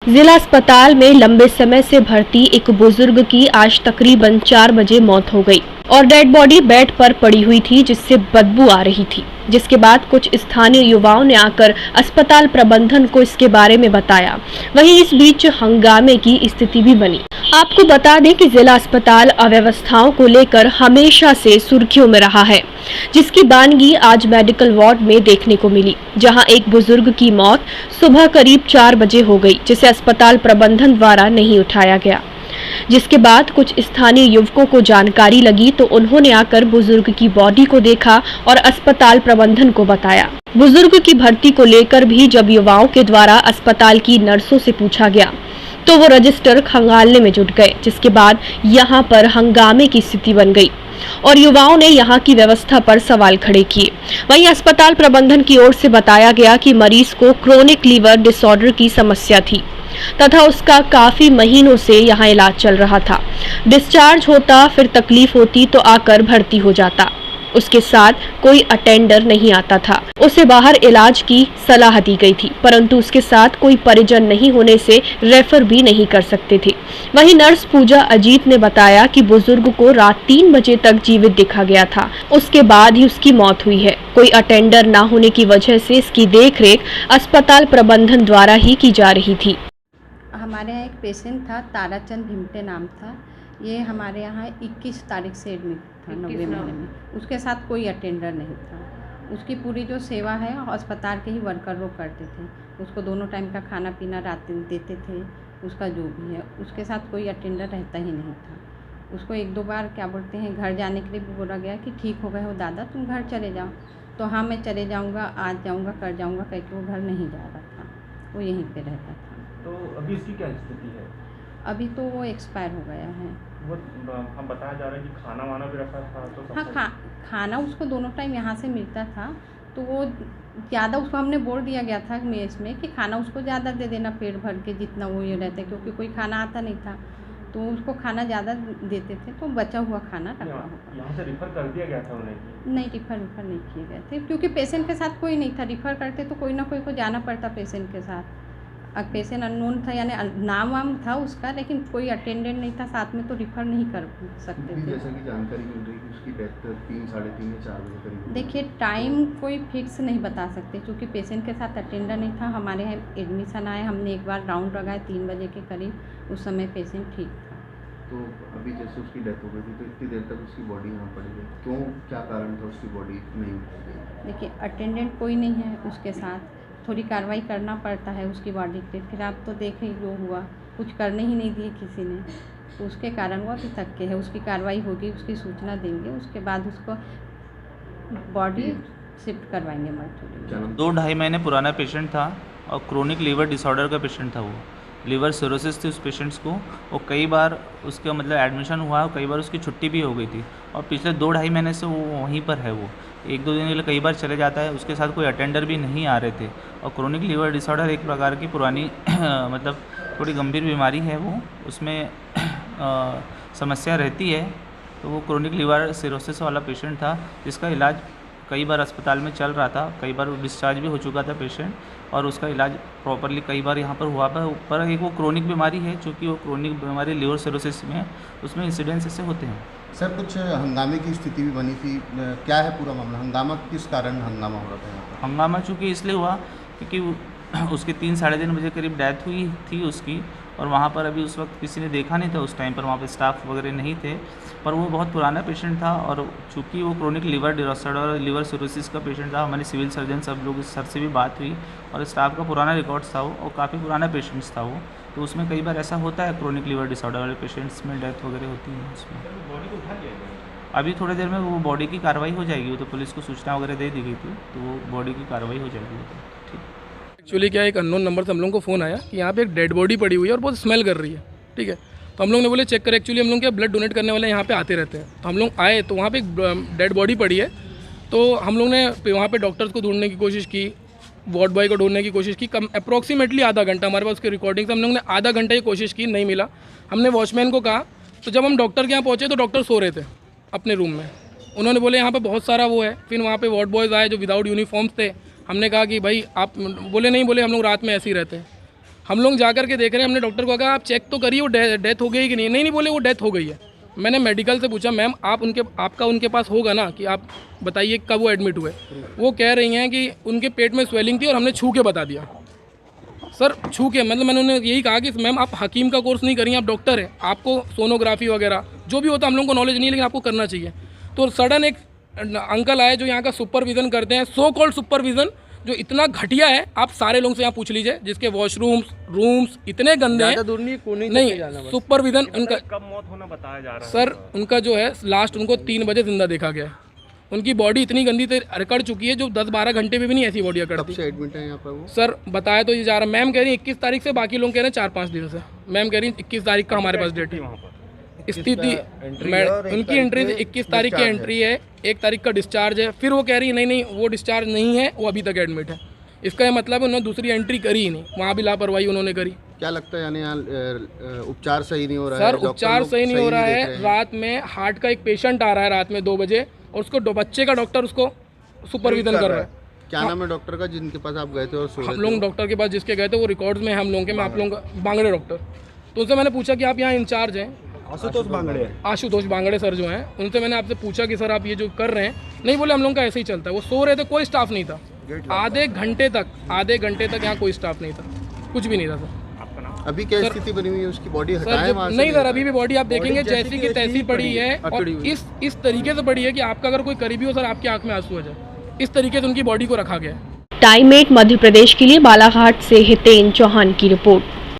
जिला अस्पताल में लंबे समय से भर्ती एक बुजुर्ग की आज तकरीबन 4 बजे मौत हो गई और डेड बॉडी बेड पर पड़ी हुई थी, जिससे बदबू आ रही थी। जिसके बाद कुछ स्थानीय युवाओं ने आकर अस्पताल प्रबंधन को इसके बारे में बताया। वहीं इस बीच हंगामे की स्थिति भी बनी। आपको बता दें कि जिला अस्पताल अव्यवस्थाओं को लेकर हमेशा से सुर्खियों में रहा है, जिसकी बानगी आज मेडिकल वार्ड में देखने को मिली, जहां एक बुजुर्ग की मौत सुबह करीब 4 बजे हो गई, जिसे अस्पताल प्रबंधन द्वारा नहीं उठाया गया। जिसके बाद कुछ स्थानीय युवकों को जानकारी लगी तो उन्होंने आकर बुजुर्ग की बॉडी को देखा और अस्पताल प्रबंधन को बताया। बुजुर्ग की भर्ती को लेकर भी जब युवाओं के द्वारा अस्पताल की नर्सों से पूछा गया तो वो रजिस्टर खंगालने में जुट गए, जिसके बाद यहाँ पर हंगामे की स्थिति बन गई और युवाओं ने यहाँ की व्यवस्था पर सवाल खड़े किए। वहीं अस्पताल प्रबंधन की ओर से बताया गया कि मरीज को क्रोनिक लीवर डिसऑर्डर की समस्या थी तथा उसका काफी महीनों से यहाँ इलाज चल रहा था। डिस्चार्ज होता, फिर तकलीफ होती तो आकर भर्ती हो जाता। उसके साथ कोई अटेंडर नहीं आता था। उसे बाहर इलाज की सलाह दी गई थी, परंतु उसके साथ कोई परिजन नहीं होने से रेफर भी नहीं कर सकते थे। वहीं नर्स पूजा अजीत ने बताया कि बुजुर्ग को रात 3 बजे तक जीवित देखा गया था, उसके बाद ही उसकी मौत हुई है। कोई अटेंडर न होने की वजह से इसकी देखरेख अस्पताल प्रबंधन द्वारा ही की जा रही थी। हमारे यहाँ एक पेशेंट था, ताराचंद भिमटे नाम था। ये हमारे यहाँ 21 तारीख से एडमिट था, 90 महीने में। उसके साथ कोई अटेंडर नहीं था। उसकी पूरी जो सेवा है अस्पताल के ही वर्कर लोग करते थे। उसको दोनों टाइम का खाना पीना रात देते थे, उसका जो भी है। उसके साथ कोई अटेंडर रहता ही नहीं था। उसको 1-2 बार क्या बोलते हैं घर जाने के लिए भी बोला गया कि ठीक हो गए हो दादा, तुम घर चले जाओ। तो हाँ मैं चले जाऊँगा, आज जाऊँगा, कर जाऊँगा, कह के वो घर नहीं जा रहा था, वो यहीं पर रहता था। तो अभी इसकी क्या स्थिति है? अभी तो वो एक्सपायर हो गया है। वो हम बताया जा रहा है कि खाना वाना भी रखा था तो हाँ, खाना उसको दोनों टाइम यहाँ से मिलता था, तो वो ज़्यादा उसको हमने बोल दिया गया था मेस में कि खाना उसको ज़्यादा दे देना पेट भर के, जितना वो ये रहता है, क्योंकि कोई खाना आता नहीं था तो उसको खाना ज़्यादा देते थे, तो बचा हुआ खाना रखा होगा। यहाँ से रिफ़र कर दिया गया था उन्हें? नहीं, रिफ़र नहीं किए गए थे, क्योंकि पेशेंट के साथ कोई नहीं था। रिफ़र करते तो कोई ना कोई को जाना पड़ता पेशेंट के साथ। पेशेंट अननोन था, यानी नाम वाम था उसका, लेकिन कोई अटेंडेंट नहीं था साथ में, तो रिफ़र नहीं कर सकते थे। जैसा कि जानकारी मिल रही है कि उसकी डेथ 3, साढ़े 3 या 4 बजे करीब। देखिए टाइम कोई फिक्स नहीं बता सकते, क्योंकि पेशेंट के साथ अटेंडर नहीं था। हमारे यहाँ एडमिशन आए, हमने एक बार राउंड लगाए 3 बजे के करीब, उस समय पेशेंट ठीक था। तो अभी जैसे उसकी डेथ हो गई थी, तो इतनी देर तक उसकी बॉडी यहाँ पड़ी रही, क्यों, क्या कारण था उसकी बॉडी नहीं उठाई गई? देखिए अटेंडेंट कोई नहीं है उसके साथ, थोड़ी कार्रवाई करना पड़ता है उसकी बॉडी पे। फिर आप तो देखें जो हुआ, कुछ करने ही नहीं दिए किसी ने, तो उसके कारण वो अभी तक के है। उसकी कार्रवाई होगी, उसकी सूचना देंगे, उसके बाद उसको बॉडी शिफ्ट करवाएंगे मर्चुरी में। 2-2.5 महीने पुराना पेशेंट था और क्रोनिक लीवर डिसऑर्डर का पेशेंट था। वो लीवर सिरोसिस थी उस पेशेंट्स को, और कई बार उसका मतलब एडमिशन हुआ, कई बार उसकी छुट्टी भी हो गई थी, और पिछले 2-2.5 महीने से वो वहीं पर है। वो 1-2 दिन के लिए कई बार चले जाता है। उसके साथ कोई अटेंडर भी नहीं आ रहे थे। और क्रोनिक लीवर डिसऑर्डर एक प्रकार की पुरानी मतलब थोड़ी गंभीर बीमारी है, वो उसमें समस्या रहती है। तो वो क्रोनिक लीवर सिरोसिस वाला पेशेंट था, जिसका इलाज कई बार अस्पताल में चल रहा था, कई बार डिस्चार्ज भी हो चुका था पेशेंट, और उसका इलाज प्रॉपरली कई बार यहाँ पर हुआ। पर एक वो क्रोनिक बीमारी है, चूँकि वो क्रोनिक बीमारी लीवर सिरोसिस में, उसमें इंसिडेंस ऐसे होते हैं। सर कुछ हंगामे की स्थिति भी बनी थी, क्या है पूरा मामला? हंगामा किस कारण हंगामा हो रहा था यहाँ पर? हंगामा चूँकि इसलिए हुआ क्योंकि उसके 3-3:30 बजे करीब डेथ हुई थी उसकी, और वहाँ पर अभी उस वक्त किसी ने देखा नहीं था। उस टाइम पर वहाँ पर स्टाफ वगैरह नहीं थे, पर वो बहुत पुराना पेशेंट था, और चूँकि वो क्रोनिक लीवर डिसऑर्डर और लीवर सिरोसिस का पेशेंट था, हमारे सिविल सर्जन सब लोग सर से भी बात हुई, और स्टाफ का पुराना रिकॉर्ड्स था वो, और काफ़ी पुराना पेशेंट्स था वो। तो उसमें कई बार ऐसा होता है, क्रोनिक लीवर डिसऑर्डर वाले पेशेंट्स में डेथ वगैरह होती है उसमें। बॉडी को उठा लिया गया? अभी थोड़ी देर में वो बॉडी की कार्रवाई हो जाएगी। वो तो पुलिस को सूचना वगैरह दे दी गई थी, तो वो बॉडी की कार्रवाई हो जाएगी। ठीक। एक्चुअली क्या, एक अननोन नंबर से हम लोगों को फ़ोन आया कि यहाँ पे एक डेड बॉडी पड़ी हुई है और बहुत स्मेल कर रही है। ठीक है, तो हम लोग ने बोले चेक करें। एक्चुअली हम लोग क्या ब्लड डोनेट करने वाले यहाँ पे आते रहते हैं, तो हम लोग आए तो वहाँ पे एक डेड बॉडी पड़ी है। तो हम लोग ने वहाँ पे डॉक्टर्स को ढूंढने की कोशिश की, वार्ड बॉय को ढूंढने की कोशिश की। कम अप्रॉक्सीमेटली आधा घंटा, हमारे पास उसके रिकॉर्डिंग्स, हम लोग ने आधा घंटा की कोशिश की, नहीं मिला। हमने वॉचमैन को कहा, तो जब हम डॉक्टर के यहाँ पहुँचे तो डॉक्टर सो रहे थे अपने रूम में। उन्होंने बोले यहाँ पे बहुत सारा वो है। फिर वहाँ पे वार्ड बॉयज़ आए जो विदाउट यूनिफॉर्म्स थे। हमने कहा कि भाई आप, बोले नहीं, बोले हम लोग रात में ऐसे ही रहते हैं। हम लोग जा करके देख रहे हैं, हमने डॉक्टर को कहा आप चेक तो करिए वो डेथ हो गई कि नहीं। नहीं बोले वो डेथ हो गई है। मैंने मेडिकल से पूछा मैम आपका उनके पास होगा ना कि आप बताइए कब वो एडमिट हुए। वो कह रही हैं कि उनके पेट में स्वेलिंग थी और हमने छू के बता दिया। सर छू के मतलब मैंने उन्हें यही कहा कि मैम आप हकीम का कोर्स नहीं करिए, आप डॉक्टर हैं, आपको सोनोग्राफी वगैरह जो भी होता है हम लोगों को नॉलेज नहीं है, लेकिन आपको करना चाहिए। तो सडन एक अंकल आए जो यहाँ का सुपरविज़न करते हैं, सो कॉल्ड सुपरविज़न, जो इतना घटिया है। आप सारे लोगों से यहाँ पूछ लीजिए जिसके वॉशरूम्स रूम्स इतने गंदे हैं। नहीं सुपरविज़न उनका कब मौत होना बताया जा रहा है? सर उनका जो है लास्ट उनको 3 बजे जिंदा देखा गया है। उनकी बॉडी इतनी गंदी अकड़ चुकी है जो 10-12 घंटे में भी नहीं ऐसी बॉडी अकड़ती। एडमिट है यहाँ पर वो? सर बताया तो ये जा रहा, मैम कह रही है 21 तारीख से, बाकी लोग कह रहे हैं 4-5 दिन से। मैम कह रही है 21 तारीख का हमारे पास डेट है। स्थिति उनकी एंट्री 21 तारीख की एंट्री है, 1 तारीख का डिस्चार्ज है। फिर वो कह रही है नहीं वो डिस्चार्ज नहीं है, वो अभी तक एडमिट है। इसका ये मतलब है उन्होंने दूसरी एंट्री करी ही नहीं, वहाँ भी लापरवाही उन्होंने करी। क्या लगता है यानी यहाँ उपचार सही नहीं हो रहा है? सर उपचार सही नहीं हो रहा है। रात में हार्ट का एक पेशेंट आ रहा है रात में 2 बजे और उसको बच्चे का डॉक्टर उसको सुपरविजन कर रहा है। क्या नाम है डॉक्टर का जिनके पास आप गए थे? और हम लोग डॉक्टर के पास जिसके गए थे वो रिकॉर्ड्स में हम लोगों के, मैं आप लोगों का बांगड़े डॉक्टर। तो उनसे मैंने पूछा कि आप यहाँ इंचार्ज हैं? आशुतोष बांगड़े सर जो हैं, उनसे मैंने आपसे पूछा कि सर आप ये जो कर रहे हैं, नहीं बोले हम लोगों का ऐसे ही चलता है। वो सो रहे थे, कोई स्टाफ नहीं था। आधे घंटे तक यहाँ कोई स्टाफ नहीं था, कुछ भी नहीं था सर। अभी क्या स्थिति बनी हुई है उसकी? बॉडी सर हटाए वहाँ से? नहीं सर, अभी भी बॉडी आप देखेंगे जैसी की तैसी पड़ी है और इस तरीके से पड़ी है कि आपका अगर कोई करीबी हो सर आपकी आंख में आंसू आ जाए। इस तरीके से उनकी बॉडी को रखा गया है। टाइम 8 मध्य प्रदेश के लिए बालाघाट से हितेन चौहान की रिपोर्ट।